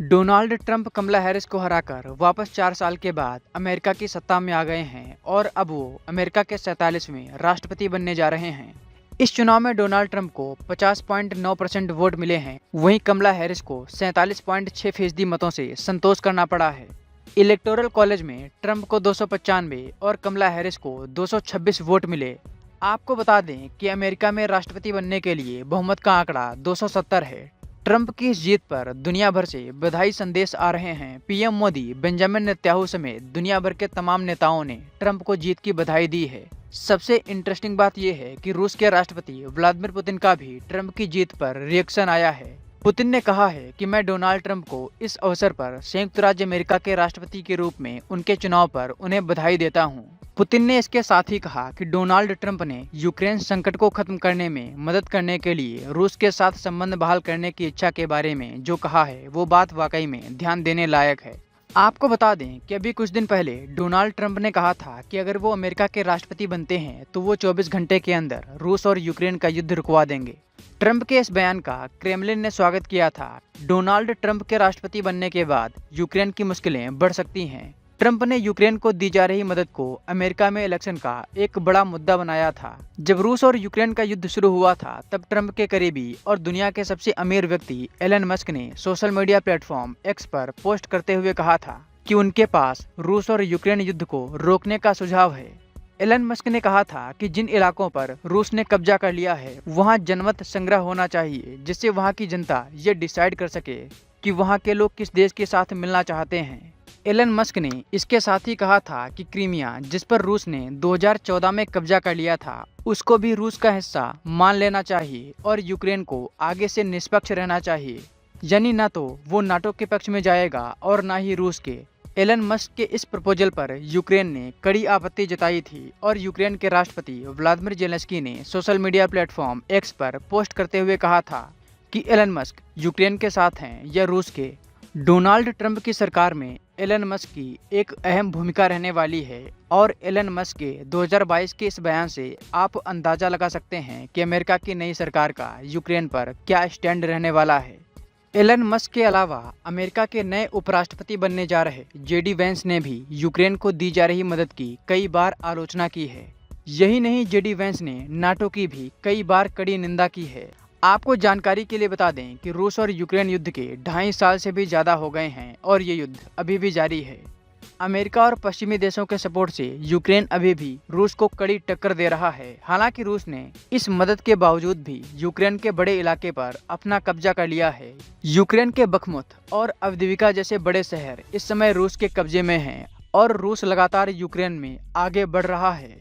Donald Trump कमला Harris को हराकर वापस 4 साल के बाद अमेरिका की सत्ता में आ गए हैं और अब वो अमेरिका के 47वें राष्ट्रपति बनने जा रहे हैं। इस चुनाव में डोनाल्ड ट्रंप को 50.9% वोट मिले हैं, वहीं कमला हैरिस को 47.6% मतों से संतोष करना पड़ा है। इलेक्टोरल कॉलेज में ट्रंप को 295 और कमला हैरिस को 226 वोट मिले। आपको बता दें कि अमेरिका में राष्ट्रपति बनने के लिए बहुमत का आंकड़ा 270 है। ट्रंप की इस जीत पर दुनिया भर से बधाई संदेश आ रहे हैं। पीएम मोदी, बेंजामिन नेतन्याहू समेत दुनिया भर के तमाम नेताओं ने ट्रंप को जीत की बधाई दी है। सबसे इंटरेस्टिंग बात यह है कि रूस के राष्ट्रपति व्लादिमीर पुतिन का भी ट्रंप की जीत पर रिएक्शन आया है। पुतिन ने कहा है कि मैं डोनाल्ड ट्रंप को इस अवसर पर संयुक्त राज्य अमेरिका के राष्ट्रपति के रूप में उनके चुनाव पर उन्हें बधाई देता हूं। पुतिन ने इसके साथ ही कहा कि डोनाल्ड ट्रंप ने यूक्रेन संकट को खत्म करने में मदद करने के लिए रूस के साथ संबंध बहाल करने की इच्छा के बारे में जो कहा है वो बात वाकई में ध्यान देने लायक है। आपको बता दें कि अभी कुछ दिन पहले डोनाल्ड ट्रंप ने कहा था कि अगर वो अमेरिका के राष्ट्रपति बनते हैं तो वो 24 घंटे के अंदर रूस और यूक्रेन का युद्ध रुकवा देंगे। ट्रंप के इस बयान का क्रेमलिन ने स्वागत किया था। डोनाल्ड ट्रंप के राष्ट्रपति बनने के बाद यूक्रेन की मुश्किलें बढ़ सकती हैं। ट्रंप ने यूक्रेन को दी जा रही मदद को अमेरिका में इलेक्शन का एक बड़ा मुद्दा बनाया था। जब रूस और यूक्रेन का युद्ध शुरू हुआ था तब ट्रंप के करीबी और दुनिया के सबसे अमीर व्यक्ति एलन मस्क ने सोशल मीडिया प्लेटफॉर्म एक्स पर पोस्ट करते हुए कहा था कि उनके पास रूस और यूक्रेन युद्ध को रोकने का सुझाव है। एलन मस्क ने कहा था कि जिन इलाकों पर रूस ने कब्जा कर लिया है वहां जनमत संग्रह होना चाहिए, जिससे वहां की जनता ये डिसाइड कर सके कि वहां के लोग किस देश के साथ मिलना चाहते हैं। एलन मस्क ने इसके साथ ही कहा था कि क्रीमिया, जिस पर रूस ने 2014 में कब्जा कर लिया था, उसको भी रूस का हिस्सा मान लेना चाहिए और यूक्रेन को आगे से निष्पक्ष रहना चाहिए। यानी ना तो वो नाटो के पक्ष में जाएगा और ना ही रूस के। एलन मस्क के इस प्रपोजल पर यूक्रेन ने कड़ी आपत्ति जताई थी और यूक्रेन के राष्ट्रपति व्लादिमीर जेलेंस्की ने सोशल मीडिया प्लेटफॉर्म एक्स पर पोस्ट करते हुए कहा था कि एलन मस्क यूक्रेन के साथ हैं या रूस के। डोनाल्ड ट्रंप की सरकार में एलन मस्क की एक अहम भूमिका रहने वाली है और एलन मस्क के 2022 के इस बयान से आप अंदाजा लगा सकते हैं कि अमेरिका की नई सरकार का यूक्रेन पर क्या स्टैंड रहने वाला है। एलन मस्क के अलावा अमेरिका के नए उपराष्ट्रपति बनने जा रहे जेडी वेंस ने भी यूक्रेन को दी जा रही मदद की कई बार आलोचना की है। यही नहीं, जेडी वेंस ने नाटो की भी कई बार कड़ी निंदा की है। आपको जानकारी के लिए बता दें कि रूस और यूक्रेन युद्ध के 2.5 साल से भी ज़्यादा हो गए हैं और ये युद्ध अभी भी जारी है। अमेरिका और पश्चिमी देशों के सपोर्ट से यूक्रेन अभी भी रूस को कड़ी टक्कर दे रहा है। हालांकि रूस ने इस मदद के बावजूद भी यूक्रेन के बड़े इलाके पर अपना कब्जा कर लिया है। यूक्रेन के बखमुत और अवदिविका जैसे बड़े शहर इस समय रूस के कब्जे में हैं और रूस लगातार यूक्रेन में आगे बढ़ रहा है।